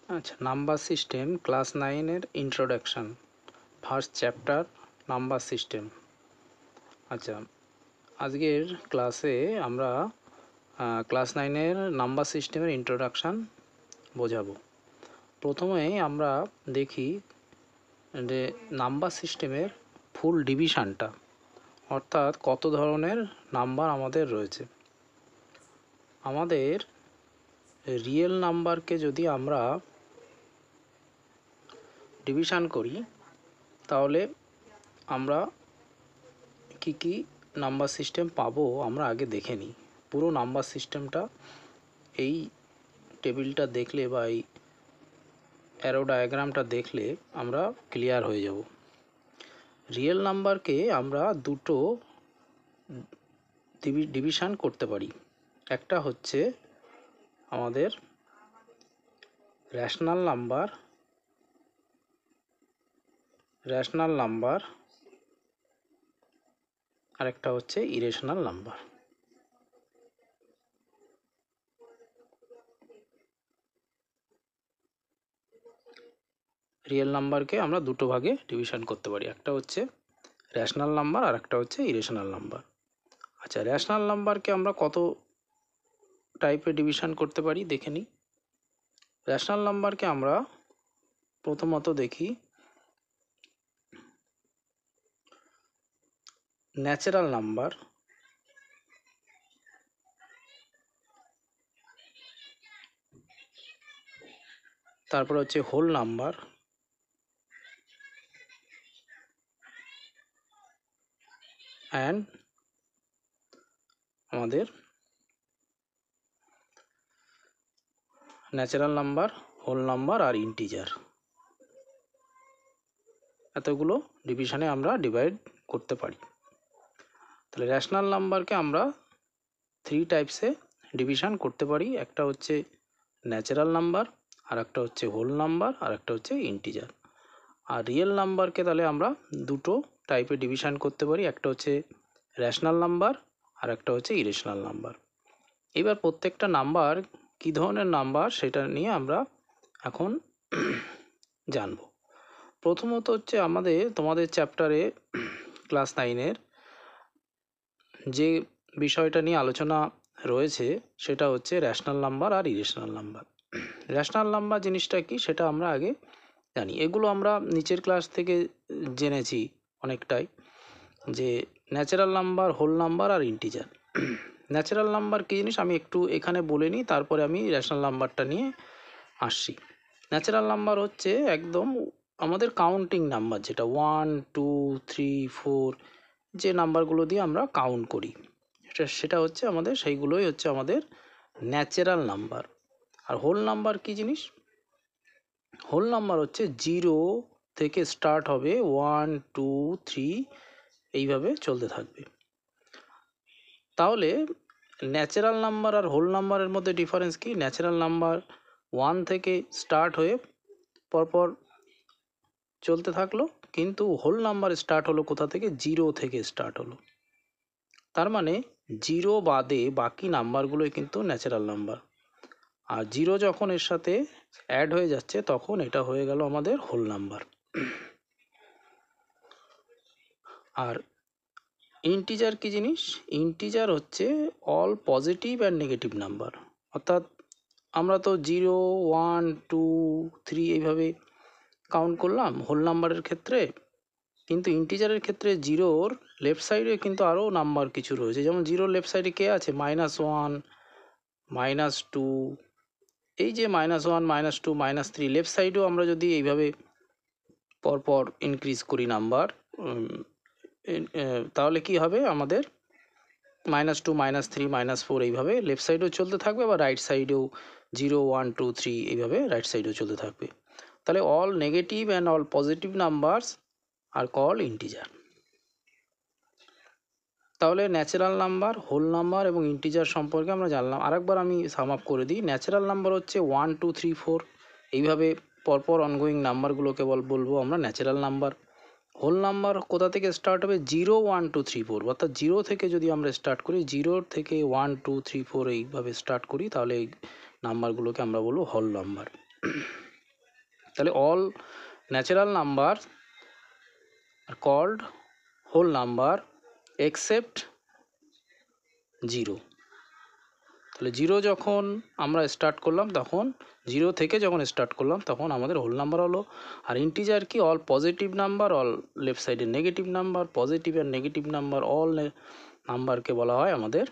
আচ্ছা, number system class 9-এর introduction, first chapter, number system. আচ্ছা, আজকের ক্লাসে আমরা ক্লাস 9-এর নাম্বার সিস্টেমের ইন্ট্রোডাকশান বোঝাবো। প্রথমেই আমরা দেখি যে নাম্বার সিস্টেমের ফুল ডিভিশানটা, অর্থাৎ কত ধরনের নাম্বার আমাদের রয়েছে। আমাদের রিয়েল নাম্বারকে যদি আমরা ডিভিশান করি তাহলে আমরা কি কি নাম্বার সিস্টেম পাবো আমরা আগে দেখে নিই। পুরো নাম্বার সিস্টেমটা এই টেবিলটা দেখলে বা এই অ্যারো ডায়াগ্রামটা দেখলে আমরা ক্লিয়ার হয়ে যাব। রিয়েল নাম্বারকে আমরা দুটো ডিভিশান করতে পারি। একটা হচ্ছে আমাদের রেশনাল নাম্বার, আর একটা হচ্ছে ইরেশনাল নাম্বার। রিয়েল নাম্বারকে আমরা দুটো ভাগে ডিভিশন করতে পারি, একটা হচ্ছে রেশনাল নাম্বার আর একটা হচ্ছে ইরেশনাল নাম্বার। আচ্ছা, রেশনাল নাম্বারকে আমরা কত টাইপে ডিভিশন করতে পারি দেখে নিই। রেশনাল নাম্বারকে আমরা প্রথমত দেখি ন্যাচারাল নাম্বার, তারপর হচ্ছে হোল নাম্বার, অ্যান্ড আমাদের ন্যাচারাল নাম্বার, হোল নাম্বার আর ইন্টিজার, এতগুলো ডিভিশনে আমরা ডিভাইড করতে পারি। তাহলে রেশনাল নাম্বারকে আমরা 3 টাইপসে ডিভিশন করতে পারি। একটা হচ্ছে ন্যাচারাল নাম্বার, আর একটা হচ্ছে হোল নাম্বার, আর একটা হচ্ছে ইন্টিজার। আর রিয়েল নাম্বারকে তাহলে আমরা দুটো টাইপে ডিভিশন করতে পারি, একটা হচ্ছে রেশনাল নাম্বার আর একটা হচ্ছে ইরেশনাল নাম্বার। এবার প্রত্যেকটা নাম্বার কী ধরনের নাম্বার সেটা নিয়ে আমরা এখন জানব। প্রথমত হচ্ছে তোমাদের চ্যাপ্টারে ক্লাস 9-এর যে বিষয়টা নিয়ে আলোচনা রয়েছে সেটা হচ্ছে রেশনাল নাম্বার আর ইরেশনাল নাম্বার। রেশনাল নাম্বার জিনিসটা কি সেটা আমরা আগে জানি। এগুলো আমরা নিচের ক্লাস থেকে জেনেছি অনেকটাই, যে ন্যাচারাল নাম্বার, হোল নাম্বার আর ইন্টিজার। ন্যাচারাল নাম্বার কী জিনিস আমি একটু এখানে বলে নিই, তারপরে আমি রেশনাল নাম্বারটা নিয়ে আসছি। ন্যাচারাল নাম্বার হচ্ছে একদম আমাদের কাউন্টিং নাম্বার, যেটা 1 2 3 4 যে নাম্বারগুলো দিয়ে আমরা কাউন্ট করি, সেটা হচ্ছে আমাদের, সেইগুলোই হচ্ছে আমাদের ন্যাচারাল নাম্বার। আর হোল নাম্বার কী জিনিস? হোল নাম্বার হচ্ছে 0 থেকে স্টার্ট হবে, 1 2 3 এইভাবে চলতে থাকবে। তাহলে ন্যাচারাল নাম্বার আর হোল নাম্বারের মধ্যে ডিফারেন্স কি? ন্যাচারাল নাম্বার 1 থেকে স্টার্ট হয়ে পরপর চলতে থাকলো, কিন্তু হোল নাম্বার স্টার্ট হলো কোথা থেকে? 0 থেকে স্টার্ট হলো। তার মানে 0 বাদে বাকি নাম্বারগুলোই কিন্তু ন্যাচারাল নাম্বার, আর 0 যখন এর সাথে অ্যাড হয়ে যাচ্ছে তখন এটা হয়ে গেল আমাদের হোল নাম্বার। আর ইন্টিজার কি জিনিস? ইন্টিজার হচ্ছে all positive and negative number. অর্থাৎ আমরা তো 0 1 2 3 এইভাবে কাউন্ট করলাম হোল নাম্বারের ক্ষেত্রে, কিন্তু ইন্টিজারের ক্ষেত্রে 0-র লেফট সাইডে কিন্তু আরও নাম্বার কিছু রয়েছে। যেমন 0-র লেফট সাইডে কে আছে? -1 -2, এই যে -1 -2 -3, লেফট সাইডেও আমরা যদি এইভাবে পরপর ইনক্রিজ করি নাম্বার, তাহলে কি হবে? আমাদের -2 -3 -4 এইভাবে লেফট সাইডেও চলতে থাকবে, বা রাইট সাইডেও 0 1 2 3 এইভাবে রাইট সাইডেও চলতে থাকবে। তাহলে all negative and all positive numbers আর কল ইন্টিজার। তাহলে ন্যাচারাল নাম্বার, হোল নাম্বার এবং ইন্টিজার সম্পর্কে আমরা জানলাম। আরেকবার আমি সাম আপ করে দিই। ন্যাচারাল নাম্বার হচ্ছে 1 2 3 4, এইভাবে পরপর অনগোয়িং নাম্বারগুলোকে বলবো আমরা ন্যাচারাল নাম্বার। হোল নাম্বার কোথা থেকে স্টার্ট হবে? 0 1 2 3 4, অর্থাৎ 0 থেকে যদি আমরা স্টার্ট করি, 0 থেকে 1 2 3 4 এইভাবে স্টার্ট করি, তাহলে এই নাম্বারগুলোকে আমরা বলবো হোল নাম্বার। তাহলে অল ন্যাচারাল নাম্বার আর কল্ড হোল নাম্বার এক্সেপ্ট 0। তাহলে 0 যখন আমরা স্টার্ট করলাম তখন 0 থেকে যখন স্টার্ট করলাম তখন আমাদের হোল নাম্বার হলো। আর ইন্টিজার কি? All positive number, all left সাইডে নেগেটিভ নাম্বার, পজিটিভ আর নেগেটিভ নাম্বার অল নাম্বারকে বলা হয় আমাদের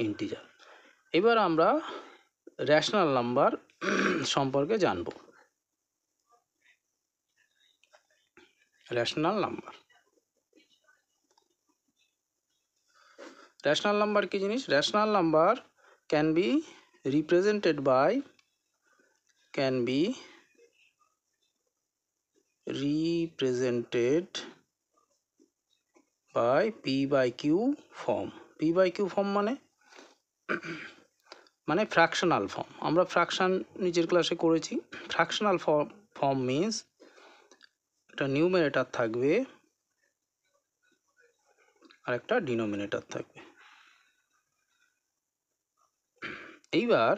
ইন্টিজার। এবার আমরা রেশনাল নাম্বার সম্পর্কে জানব। রেশনাল নাম্বার, রেশনাল নাম্বার কি জিনিস? Rational number can be represented by P/Q form. P/Q form মানে ফ্র্যাকশনাল ফর্ম। আমরা ফ্র্যাকশন নিচের ক্লাসে করেছি। ফ্র্যাকশনাল ফর্ম মিন্স একটা নিউমারেটর থাকবে আর একটা ডিনোমিনেটর থাকবে। এইবার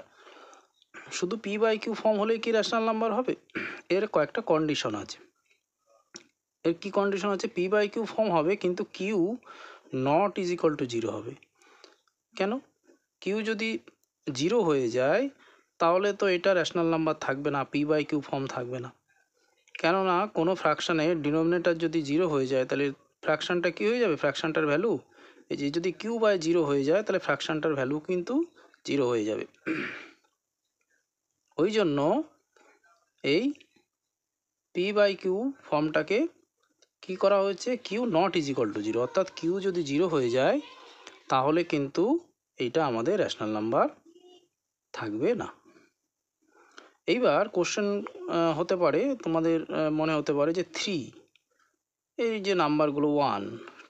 শুধু P/Q ফর্ম হলেই কি রেশনাল নাম্বার হবে? এর কয়েকটা কন্ডিশন আছে। এর কি কন্ডিশন আছে? P/Q ফর্ম হবে কিন্তু Q not is equal to 0 হবে। কেন? কিউ যদি 0 হয়ে যায় তাহলে তো এটা রেশনাল নাম্বার থাকবে না, P/Q ফর্ম থাকবে না। কেননা কোনো ফ্র্যাকশানে ডিনোমিনেটর যদি 0 হয়ে যায় তাহলে ফ্র্যাকশানটা কী হয়ে যাবে? ফ্র্যাকশানটার ভ্যালু এই যে যদি Q/0 হয়ে যায় তাহলে ফ্র্যাকশানটার ভ্যালু কিন্তু 0 হয়ে যাবে। ওই জন্য এই P/Q ফর্মটাকে কি করা হয়েছে? Q not is equal to 0, অর্থাৎ কিউ যদি 0 হয়ে যায় তাহলে কিন্তু এইটা আমাদের রেশনাল নাম্বার থাকবে না। এইবার কোশ্চেন হতে পারে, তোমাদের মনে হতে পারে যে 3, এই যে নাম্বারগুলো 1,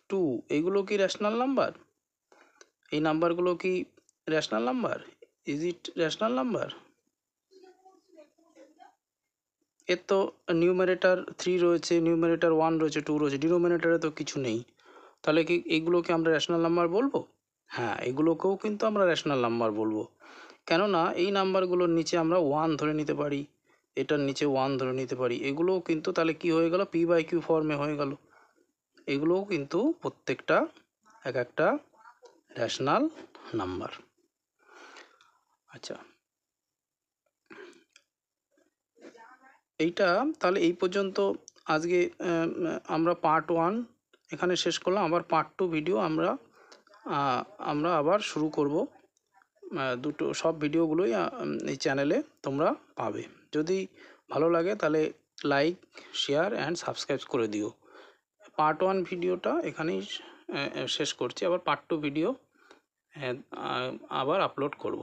2 এইগুলো কি রেশনাল নাম্বার? এই নাম্বারগুলো কি rational number? Is it rational number? এর তো নিউমারেটর 3 রয়েছে, নিউমারেটর 1 রয়েছে, 2 রয়েছে, ডিনোমিনেটরে তো কিছু নেই। তাহলে কি এইগুলোকে আমরা রেশনাল নাম্বার বলবো? হ্যাঁ, এগুলোকেও কিন্তু আমরা রেশনাল নাম্বার বলবো। কেননা এই নাম্বারগুলোর নিচে আমরা 1 ধরে নিতে পারি, এটার নিচে 1 ধরে নিতে পারি। এগুলোও কিন্তু তাহলে কি হয়ে গেল? P/Q ফর্মে হয়ে গেল। এগুলোও কিন্তু প্রত্যেকটা এক একটা রেশনাল নাম্বার। আচ্ছা, এইটা তাহলে এই পর্যন্ত আজকে আমরা পার্ট 1 এখানে শেষ করলাম। আবার পার্ট 2 ভিডিও আমরা আবার শুরু করব। দুটো সব ভিডিওগুলোই এই চ্যানেলে তোমরা পাবে। যদি ভালো লাগে তাহলে লাইক, শেয়ার অ্যান্ড সাবস্ক্রাইব করে দিও। পার্ট 1 ভিডিওটা এখানেই শেষ করছি। আবার পার্ট 2 ভিডিও আবার আপলোড করব।